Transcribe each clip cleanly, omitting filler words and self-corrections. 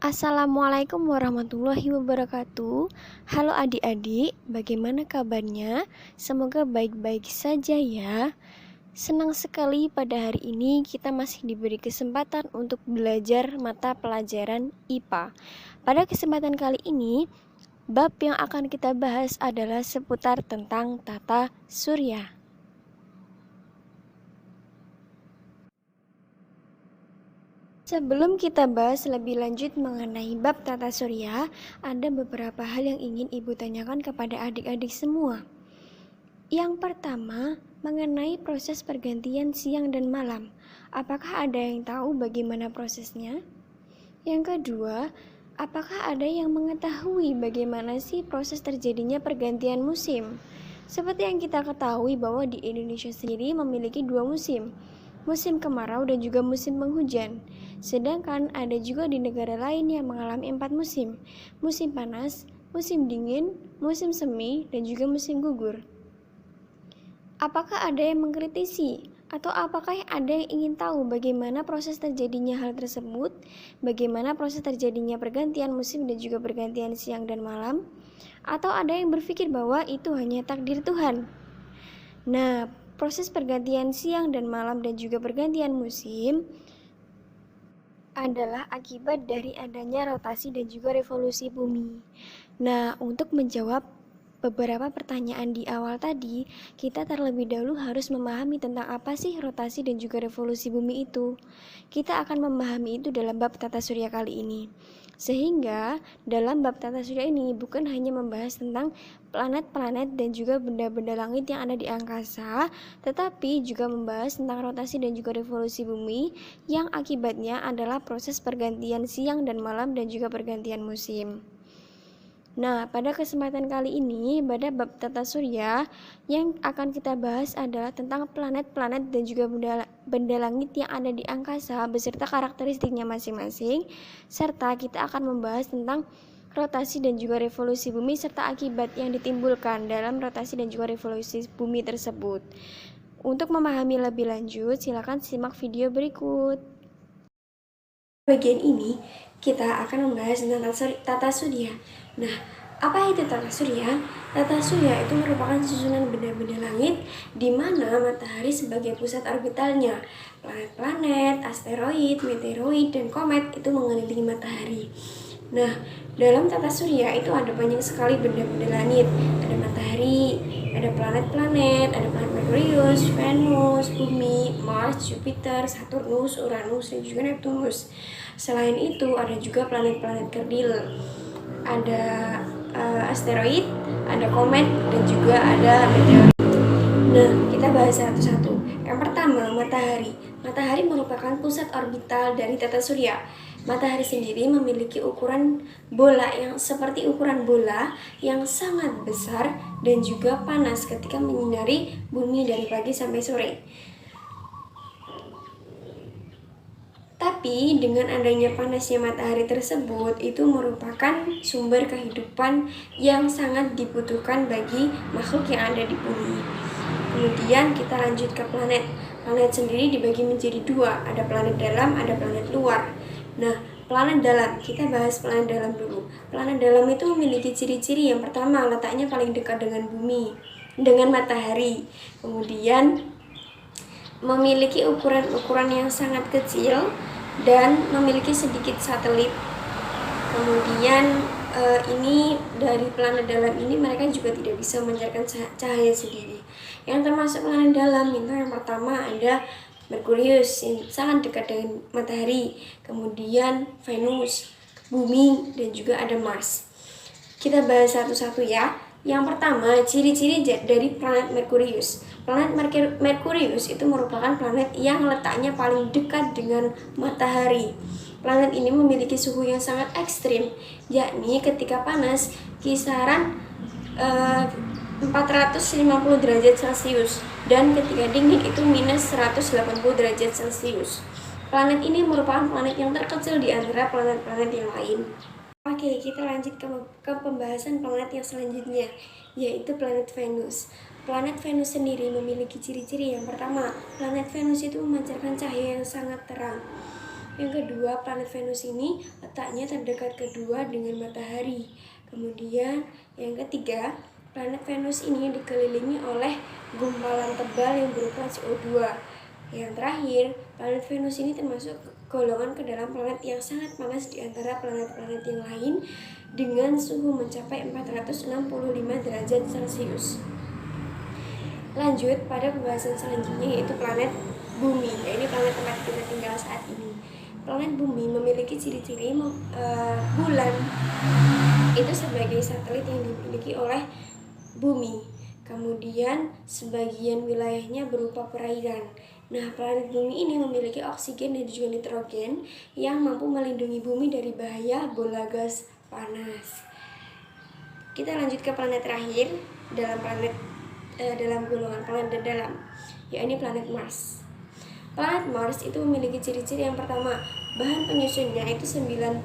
Assalamualaikum warahmatullahi wabarakatuh. Halo adik-adik, bagaimana kabarnya? Semoga baik-baik saja ya. Senang sekali pada hari ini kita masih diberi kesempatan untuk belajar mata pelajaran IPA. Pada kesempatan kali ini, bab yang akan kita bahas adalah seputar tentang tata surya. Sebelum kita bahas lebih lanjut mengenai bab tata surya, ada beberapa hal yang ingin Ibu tanyakan kepada adik-adik semua. Yang pertama, mengenai proses pergantian siang dan malam. Apakah ada yang tahu bagaimana prosesnya? Yang kedua, apakah ada yang mengetahui bagaimana sih proses terjadinya pergantian musim? Seperti yang kita ketahui bahwa di Indonesia sendiri memiliki dua musim, musim kemarau dan juga musim penghujan. Sedangkan ada juga di negara lain yang mengalami 4 musim, musim panas, musim dingin, musim semi, dan juga musim gugur. Apakah ada yang mengkritisi? Atau apakah ada yang ingin tahu bagaimana proses terjadinya hal tersebut? Bagaimana proses terjadinya pergantian musim dan juga pergantian siang dan malam? Atau ada yang berpikir bahwa itu hanya takdir Tuhan? Nah, proses pergantian siang dan malam dan juga pergantian musim adalah akibat dari adanya rotasi dan juga revolusi bumi. Nah, untuk menjawab beberapa pertanyaan di awal tadi, kita terlebih dahulu harus memahami tentang apa sih rotasi dan juga revolusi bumi itu. Kita akan memahami itu dalam bab tata surya kali ini. Sehingga dalam bab tata surya ini bukan hanya membahas tentang planet-planet dan juga benda-benda langit yang ada di angkasa, tetapi juga membahas tentang rotasi dan juga revolusi bumi yang akibatnya adalah proses pergantian siang dan malam dan juga pergantian musim. Nah, pada kesempatan kali ini, pada bab tata surya, yang akan kita bahas adalah tentang planet-planet dan juga benda langit yang ada di angkasa beserta karakteristiknya masing-masing, serta kita akan membahas tentang rotasi dan juga revolusi bumi serta akibat yang ditimbulkan dalam rotasi dan juga revolusi bumi tersebut. Untuk memahami lebih lanjut, silakan simak video berikut. Bagian ini kita akan membahas tentang tata surya. Nah, apa itu tata surya? Tata surya itu merupakan susunan benda-benda langit di mana matahari sebagai pusat orbitalnya. Planet-planet, asteroid, meteoroid, dan komet itu mengelilingi matahari. Nah, dalam tata surya itu ada banyak sekali benda-benda langit. Ada matahari, ada planet-planet, ada planet Merkurius, Venus, Bumi, Mars, Jupiter, Saturnus, Uranus, dan juga Neptunus. Selain itu ada juga planet-planet kerdil. Ada asteroid, ada komet, dan juga ada meteorit. Nah, kita bahas satu-satu. Yang pertama, matahari. Matahari merupakan pusat orbital dari tata surya. Matahari sendiri memiliki ukuran bola yang seperti ukuran bola yang sangat besar dan juga panas ketika menyinari bumi dari pagi sampai sore. Tapi dengan adanya panasnya matahari tersebut itu merupakan sumber kehidupan yang sangat dibutuhkan bagi makhluk yang ada di bumi. Kemudian kita lanjut ke planet. Planet sendiri dibagi menjadi dua, ada planet dalam, ada planet luar. Nah, planet dalam, kita bahas planet dalam dulu. Planet dalam itu memiliki ciri-ciri. Yang pertama, letaknya paling dekat dengan bumi, dengan matahari. Kemudian memiliki ukuran-ukuran yang sangat kecil dan memiliki sedikit satelit. Kemudian ini dari planet dalam ini mereka juga tidak bisa memancarkan cahaya sendiri. Yang termasuk planet dalam itu yang pertama ada Merkurius yang sangat dekat dengan matahari, kemudian Venus, Bumi, dan juga ada Mars. Kita bahas satu-satu ya. Yang pertama, ciri-ciri dari planet Merkurius. Planet Merkurius itu merupakan planet yang letaknya paling dekat dengan matahari. Planet ini memiliki suhu yang sangat ekstrim, yakni ketika panas kisaran 450 derajat Celcius dan ketika dingin itu minus 180 derajat Celcius. Planet ini merupakan planet yang terkecil di antara planet-planet yang lain. Oke, kita lanjut ke pembahasan planet yang selanjutnya, yaitu planet Venus. Planet Venus sendiri memiliki ciri-ciri. Yang pertama, planet Venus itu memancarkan cahaya yang sangat terang. Yang kedua, planet Venus ini letaknya terdekat kedua dengan matahari. Kemudian yang ketiga, planet Venus ini dikelilingi oleh gumpalan tebal yang berupa CO2. Yang terakhir, planet Venus ini termasuk golongan ke dalam planet yang sangat panas di antara planet-planet yang lain dengan suhu mencapai 465 derajat Celcius. Lanjut pada pembahasan selanjutnya, yaitu planet Bumi. Ya, ini planet tempat kita tinggal saat ini. Planet Bumi memiliki ciri-ciri bulan itu sebagai satelit yang dimiliki oleh Bumi. Kemudian sebagian wilayahnya berupa perairan. Nah, planet Bumi ini memiliki oksigen dan juga nitrogen yang mampu melindungi Bumi dari bahaya bola gas panas. Kita lanjut ke planet terakhir dalam golongan planet dalam, yaitu planet Mars. Planet Mars itu memiliki ciri-ciri yang pertama, bahan penyusunnya itu 95%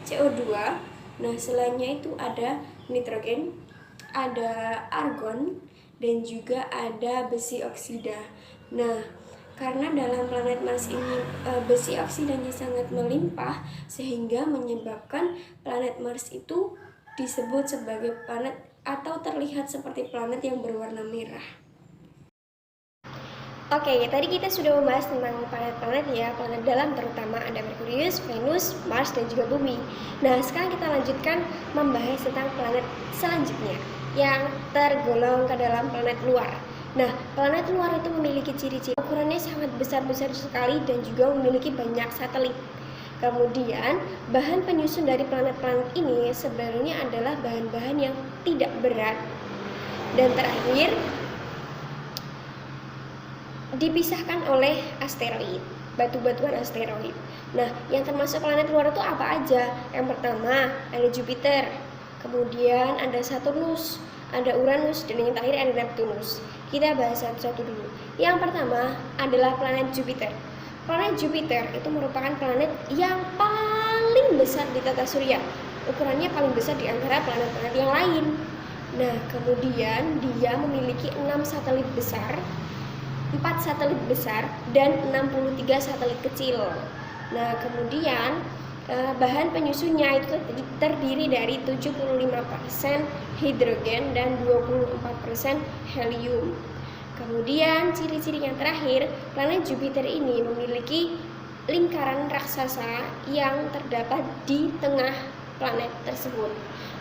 CO2. Nah, selainnya itu ada nitrogen, ada argon, dan juga ada besi oksida. Nah, karena dalam planet Mars ini besi oksidanya sangat melimpah, sehingga menyebabkan planet Mars itu disebut sebagai planet atau terlihat seperti planet yang berwarna merah. Oke, tadi kita sudah membahas tentang planet-planet ya, planet dalam terutama ada Merkurius, Venus, Mars, dan juga Bumi. Nah, sekarang kita lanjutkan membahas tentang planet selanjutnya yang tergolong ke dalam planet luar. Nah, planet luar itu memiliki ciri-ciri ukurannya sangat besar-besar sekali dan juga memiliki banyak satelit. Kemudian, bahan penyusun dari planet-planet ini sebenarnya adalah bahan-bahan yang tidak berat. Dan terakhir, dipisahkan oleh asteroid, batu-batuan asteroid. Nah, yang termasuk planet luar itu apa aja? Yang pertama, ada Jupiter. Kemudian ada Saturnus, ada Uranus, dan yang terakhir ada Neptunus. Kita bahas satu-satu dulu. Yang pertama adalah planet Jupiter. Planet Jupiter itu merupakan planet yang paling besar di tata surya. Ukurannya paling besar di antara planet-planet yang lain. Nah, kemudian dia memiliki 6 satelit besar, 4 satelit besar, dan 63 satelit kecil. Nah, kemudian bahan penyusunnya itu terdiri dari 75% hidrogen dan 24% helium. Kemudian ciri-ciri yang terakhir, planet Jupiter ini memiliki lingkaran raksasa yang terdapat di tengah planet tersebut.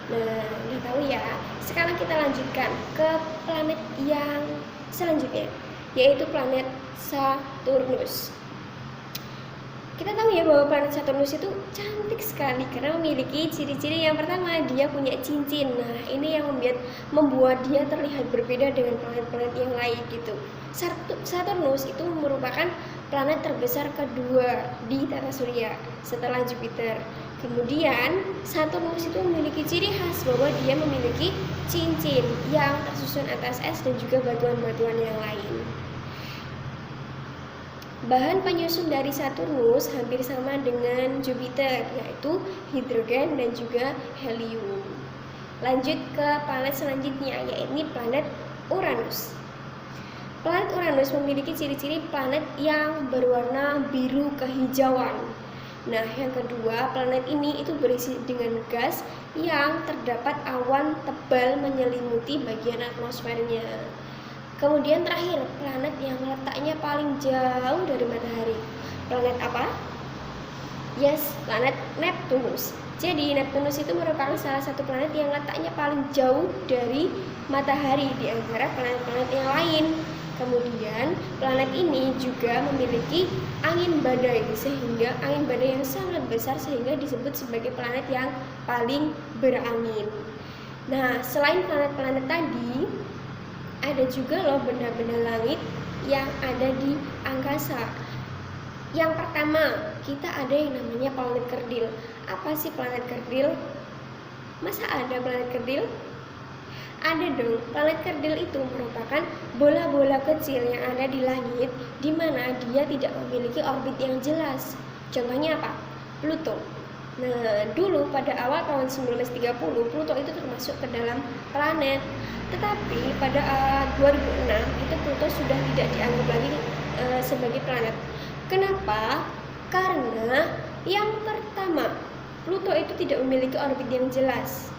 Nah, udah tahu ya. Sekarang kita lanjutkan ke planet yang selanjutnya, yaitu planet Saturnus. Kita tahu ya bahwa planet Saturnus itu cantik sekali karena memiliki ciri-ciri yang pertama, dia punya cincin. Nah, ini yang membuat dia terlihat berbeda dengan planet-planet yang lain gitu. Saturnus itu merupakan planet terbesar kedua di tata surya setelah Jupiter. Kemudian Saturnus itu memiliki ciri khas bahwa dia memiliki cincin yang tersusun atas es dan juga batuan-batuan yang lain. Bahan penyusun dari Saturnus hampir sama dengan Jupiter, yaitu hidrogen dan juga helium. Lanjut ke planet selanjutnya, yaitu planet Uranus. Planet Uranus memiliki ciri-ciri planet yang berwarna biru kehijauan. Nah, yang kedua, planet ini itu berisi dengan gas yang terdapat awan tebal menyelimuti bagian atmosfernya. Kemudian terakhir, planet yang letaknya paling jauh dari matahari. Planet apa? Yes, planet Neptunus. Jadi Neptunus itu merupakan salah satu planet yang letaknya paling jauh dari matahari di antara planet-planet yang lain. Kemudian planet ini juga memiliki angin badai, sehingga angin badai yang sangat besar sehingga disebut sebagai planet yang paling berangin. Nah, selain planet-planet tadi, ada juga loh benda-benda langit yang ada di angkasa. Yang pertama, kita ada yang namanya planet kerdil. Apa sih planet kerdil? Masa ada planet kerdil? Ada dong. Planet kerdil itu merupakan bola-bola kecil yang ada di langit di mana dia tidak memiliki orbit yang jelas. Contohnya apa? Pluto. Nah, dulu pada awal tahun 1930, Pluto itu termasuk ke dalam planet. Tetapi pada 2006 itu Pluto sudah tidak dianggap lagi sebagai planet. Kenapa? Karena yang pertama, Pluto itu tidak memiliki orbit yang jelas.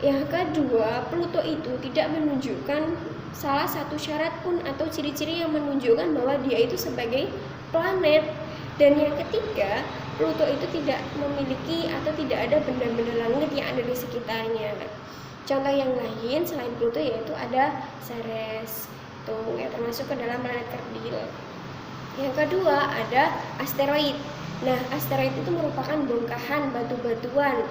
Yang kedua, Pluto itu tidak menunjukkan salah satu syarat pun atau ciri-ciri yang menunjukkan bahwa dia itu sebagai planet. Dan yang ketiga, Pluto itu tidak memiliki atau tidak ada benda-benda langit yang ada di sekitarnya. Contoh yang lain selain Pluto yaitu ada Ceres, tuh yang termasuk ke dalam planet kerdil. Yang kedua ada asteroid. Nah, asteroid itu merupakan bongkahan batu-batuan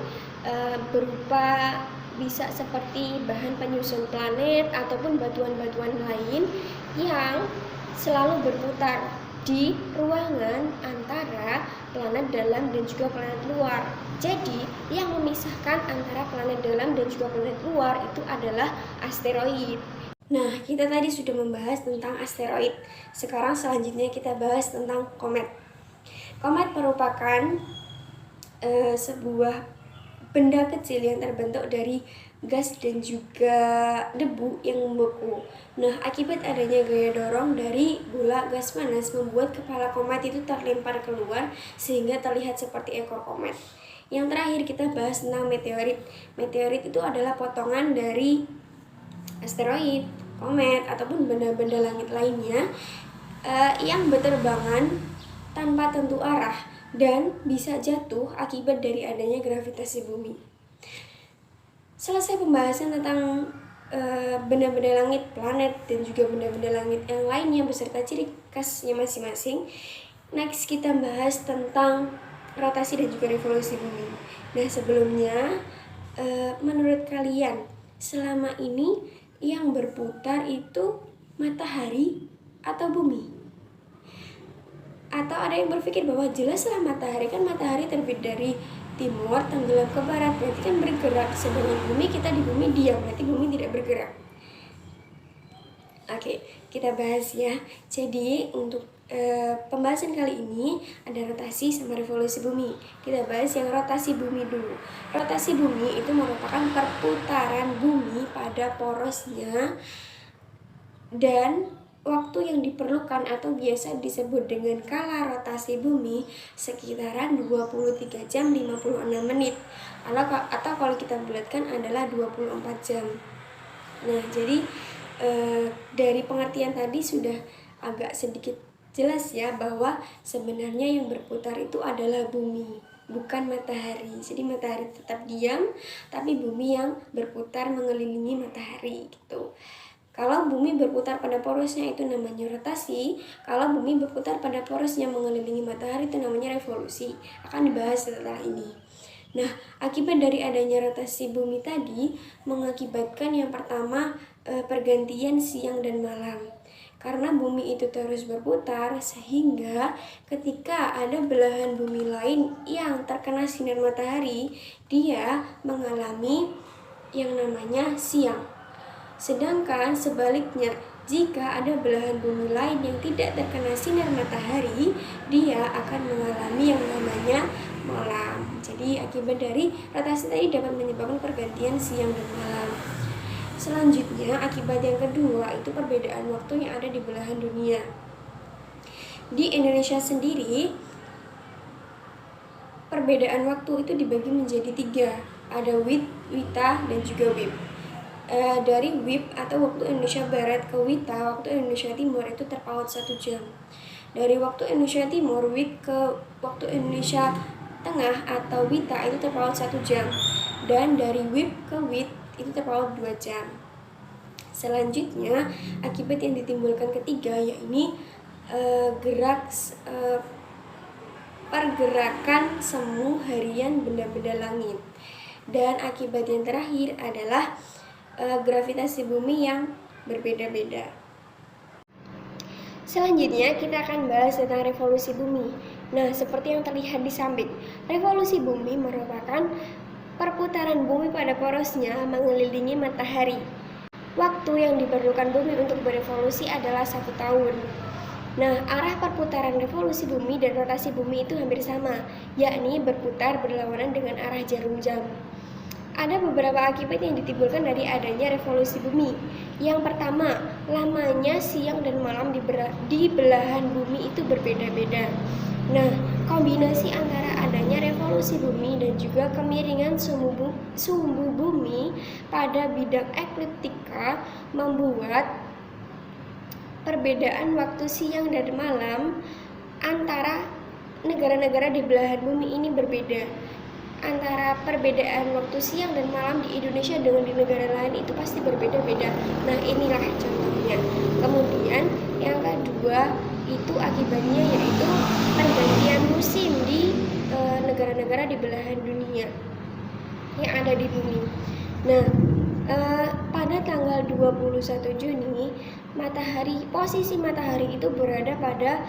berupa bisa seperti bahan penyusun planet ataupun batuan-batuan lain yang selalu berputar di ruangan antara planet dalam dan juga planet luar. Jadi, yang memisahkan antara planet dalam dan juga planet luar itu adalah asteroid. Nah, kita tadi sudah membahas tentang asteroid. Sekarang selanjutnya kita bahas tentang komet. Komet merupakan sebuah benda kecil yang terbentuk dari gas dan juga debu yang membeku. Nah, akibat adanya gaya dorong dari bola gas panas membuat kepala komet itu terlempar keluar sehingga terlihat seperti ekor komet. Yang terakhir kita bahas tentang meteorit. Meteorit itu adalah potongan dari asteroid, komet, ataupun benda-benda langit lainnya yang berterbangan tanpa tentu arah dan bisa jatuh akibat dari adanya gravitasi bumi. Selesai pembahasan tentang benda-benda langit, planet, dan juga benda-benda langit yang lainnya beserta ciri khasnya masing-masing. Next kita bahas tentang rotasi dan juga revolusi bumi. Nah, sebelumnya menurut kalian selama ini yang berputar itu matahari atau bumi? Atau ada yang berpikir bahwa jelaslah matahari, kan matahari terbit dari timur, tenggelam ke barat, berarti kan bergerak. Sedangkan bumi, kita di bumi diam, berarti bumi tidak bergerak. Oke, kita bahas ya. Jadi untuk pembahasan kali ini ada rotasi sama revolusi bumi. Kita bahas yang rotasi bumi dulu. Rotasi bumi itu merupakan perputaran bumi pada porosnya dan waktu yang diperlukan atau biasa disebut dengan kala rotasi bumi sekitaran 23 jam 56 menit atau kalau kita bulatkan adalah 24 jam. Nah, jadi dari pengertian tadi sudah agak sedikit jelas ya bahwa sebenarnya yang berputar itu adalah bumi, bukan matahari. Jadi matahari tetap diam, tapi bumi yang berputar mengelilingi matahari gitu. Kalau bumi berputar pada porosnya itu namanya rotasi. Kalau bumi berputar pada porosnya mengelilingi matahari itu namanya revolusi. Akan dibahas setelah ini. Nah, akibat dari adanya rotasi bumi tadi mengakibatkan yang pertama pergantian siang dan malam. Karena bumi itu terus berputar sehingga ketika ada belahan bumi lain yang terkena sinar matahari, dia mengalami yang namanya siang. Sedangkan sebaliknya, jika ada belahan bumi lain yang tidak terkena sinar matahari, dia akan mengalami yang namanya malam. Jadi akibat dari rotasi tadi dapat menyebabkan pergantian siang dan malam. Selanjutnya, akibat yang kedua itu perbedaan waktu yang ada di belahan dunia. Di Indonesia sendiri, perbedaan waktu itu dibagi menjadi 3. Ada WIB, WITA, dan juga WIB. Dari WIB atau waktu Indonesia Barat ke WITA, waktu Indonesia Timur itu terpaut 1 jam. Dari waktu Indonesia Timur, WIB ke waktu Indonesia Tengah atau WITA itu terpaut 1 jam. Dan dari WIB ke WIT itu terpaut 2 jam. Selanjutnya, akibat yang ditimbulkan ketiga yakni pergerakan semu harian benda-benda langit. Dan akibat yang terakhir adalah gravitasi bumi yang berbeda-beda. Selanjutnya kita akan bahas tentang revolusi bumi. Nah, seperti yang terlihat di samping, revolusi bumi merupakan perputaran bumi pada porosnya mengelilingi matahari. Waktu yang diperlukan bumi untuk berevolusi adalah 1 tahun. Nah, arah perputaran revolusi bumi dan rotasi bumi itu hampir sama, yakni berputar berlawanan dengan arah jarum jam. Ada beberapa akibat yang ditimbulkan dari adanya revolusi bumi. Yang pertama, lamanya siang dan malam di belahan bumi itu berbeda-beda. Nah, kombinasi antara adanya revolusi bumi dan juga kemiringan sumbu bumi pada bidang ekliptika membuat perbedaan waktu siang dan malam antara negara-negara di belahan bumi ini berbeda. Antara perbedaan waktu siang dan malam di Indonesia dengan di negara lain itu pasti berbeda-beda. Nah, inilah contohnya. Kemudian yang kedua itu akibatnya yaitu pergantian musim di negara-negara di belahan dunia yang ada di bumi. Nah, pada tanggal 21 Juni posisi matahari itu berada pada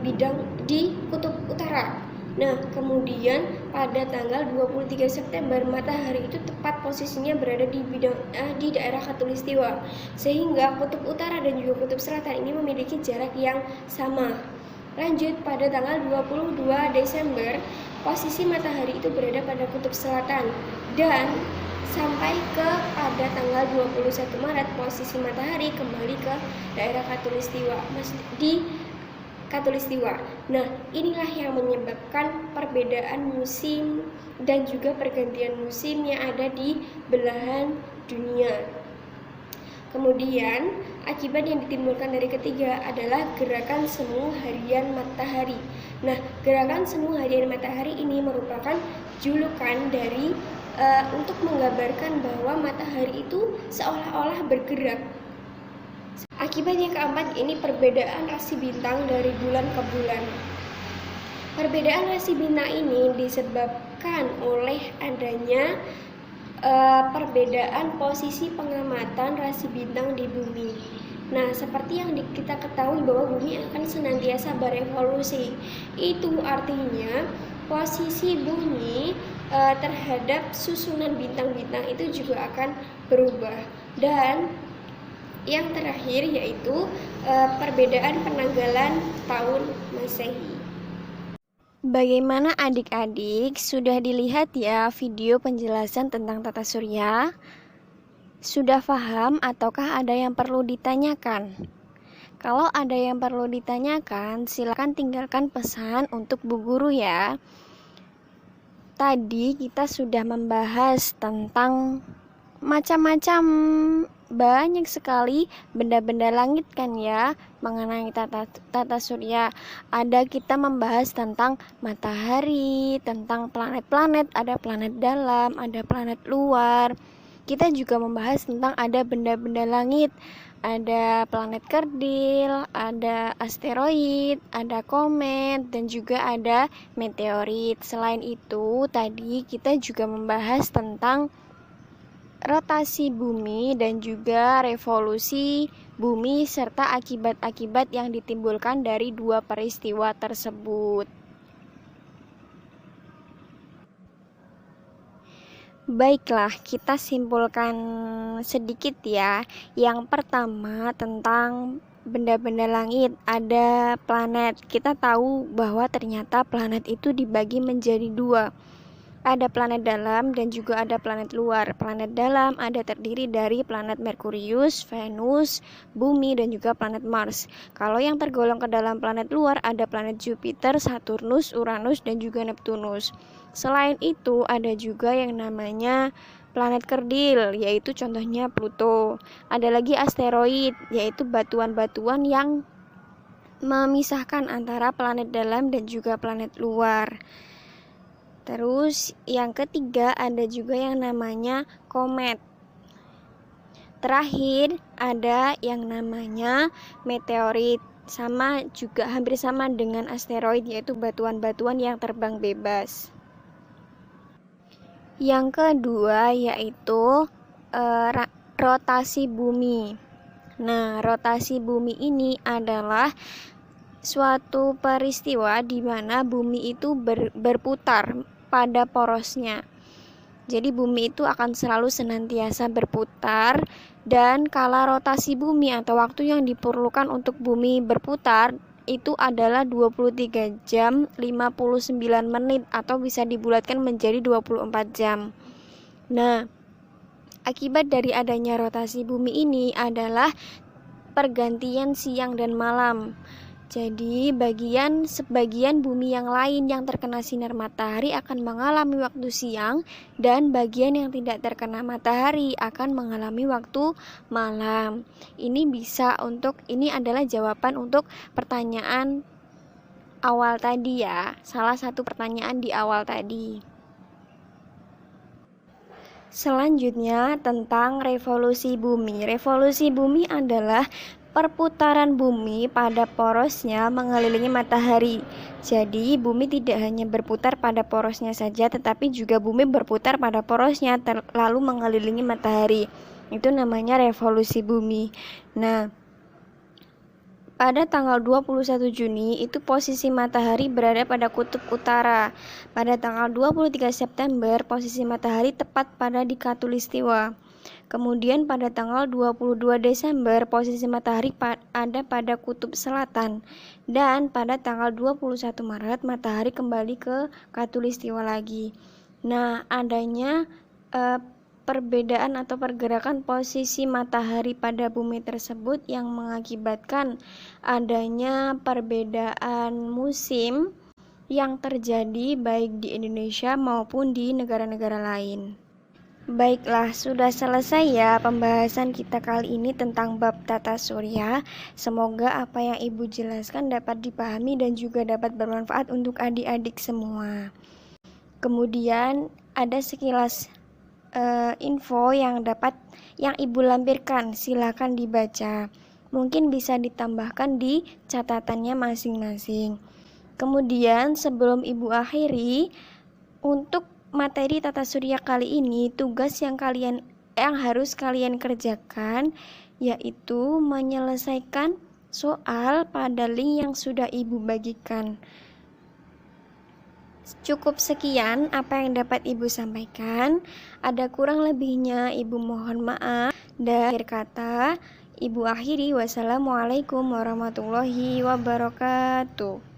bidang di kutub utara. Nah, kemudian pada tanggal 23 September matahari itu tepat posisinya berada di daerah khatulistiwa, sehingga kutub utara dan juga kutub selatan ini memiliki jarak yang sama. Lanjut, pada tanggal 22 Desember posisi matahari itu berada pada kutub selatan, dan sampai ke pada tanggal 21 Maret posisi matahari kembali ke daerah khatulistiwa Katulistiwa. Nah, inilah yang menyebabkan perbedaan musim dan juga pergantian musim yang ada di belahan dunia. Kemudian, akibat yang ditimbulkan dari ketiga adalah gerakan semu harian matahari. Nah, gerakan semu harian matahari ini merupakan julukan dari untuk menggambarkan bahwa matahari itu seolah-olah bergerak. Akibat yang keempat ini perbedaan rasi bintang dari bulan ke bulan. Perbedaan rasi bintang ini disebabkan oleh adanya perbedaan posisi pengamatan rasi bintang di bumi. Nah, seperti yang kita ketahui bahwa bumi akan senantiasa berevolusi. Itu artinya posisi bumi terhadap susunan bintang-bintang itu juga akan berubah. Dan yang terakhir yaitu perbedaan penanggalan tahun Masehi. Bagaimana adik-adik? Sudah dilihat ya video penjelasan tentang tata surya? Sudah paham ataukah ada yang perlu ditanyakan? Kalau ada yang perlu ditanyakan, silakan tinggalkan pesan untuk Bu Guru ya. Tadi kita sudah membahas tentang macam-macam, banyak sekali benda-benda langit kan ya mengenai tata surya. Ada kita membahas tentang matahari, tentang planet-planet, ada planet dalam, ada planet luar. Kita juga membahas tentang ada benda-benda langit, ada planet kerdil, ada asteroid, ada komet, dan juga ada meteorit. Selain itu, tadi kita juga membahas tentang rotasi bumi dan juga revolusi bumi serta akibat-akibat yang ditimbulkan dari dua peristiwa tersebut. Baiklah, kita simpulkan sedikit ya. Yang pertama tentang benda-benda langit, ada planet. Kita tahu bahwa ternyata planet itu dibagi menjadi dua. Ada planet dalam dan juga ada planet luar. Planet dalam ada terdiri dari planet Merkurius, Venus, Bumi, dan juga planet Mars. Kalau yang tergolong ke dalam planet luar ada planet Jupiter, Saturnus, Uranus, dan juga Neptunus. Selain itu ada juga yang namanya planet kerdil, yaitu contohnya Pluto. Ada lagi asteroid, yaitu batuan-batuan yang memisahkan antara planet dalam dan juga planet luar. Terus yang ketiga ada juga yang namanya komet. Terakhir ada yang namanya meteorit, sama juga hampir sama dengan asteroid, yaitu batuan-batuan yang terbang bebas. Yang kedua yaitu rotasi bumi. Nah, rotasi bumi ini adalah suatu peristiwa di mana bumi itu berputar pada porosnya. Jadi bumi itu akan selalu senantiasa berputar, dan kala rotasi bumi atau waktu yang diperlukan untuk bumi berputar itu adalah 23 jam 59 menit atau bisa dibulatkan menjadi 24 jam. Nah, akibat dari adanya rotasi bumi ini adalah pergantian siang dan malam. Jadi, sebagian bumi yang lain yang terkena sinar matahari akan mengalami waktu siang, dan bagian yang tidak terkena matahari akan mengalami waktu malam. Ini adalah jawaban untuk pertanyaan awal tadi ya. Salah satu pertanyaan di awal tadi. Selanjutnya tentang revolusi bumi. Revolusi bumi adalah perputaran bumi pada porosnya mengelilingi matahari. Jadi, bumi tidak hanya berputar pada porosnya saja, tetapi juga bumi berputar pada porosnya lalu mengelilingi matahari. Itu namanya revolusi bumi. Nah, pada tanggal 21 Juni itu posisi matahari berada pada kutub utara. Pada tanggal 23 September posisi matahari tepat pada di khatulistiwa. Kemudian pada tanggal 22 Desember posisi matahari ada pada kutub selatan, dan pada tanggal 21 Maret matahari kembali ke khatulistiwa lagi. Nah, adanya perbedaan atau pergerakan posisi matahari pada bumi tersebut yang mengakibatkan adanya perbedaan musim yang terjadi baik di Indonesia maupun di negara-negara lain. Baiklah, sudah selesai ya pembahasan kita kali ini tentang bab tata surya. Semoga apa yang Ibu jelaskan dapat dipahami dan juga dapat bermanfaat untuk adik-adik semua. Kemudian ada sekilas info yang Ibu lampirkan, silakan dibaca. Mungkin bisa ditambahkan di catatannya masing-masing. Kemudian sebelum Ibu akhiri, untuk materi tata surya kali ini, tugas yang harus kalian kerjakan yaitu menyelesaikan soal pada link yang sudah Ibu bagikan. Cukup sekian apa yang dapat Ibu sampaikan. Ada kurang lebihnya Ibu mohon maaf. Dan akhir kata Ibu akhiri, wassalamualaikum warahmatullahi wabarakatuh.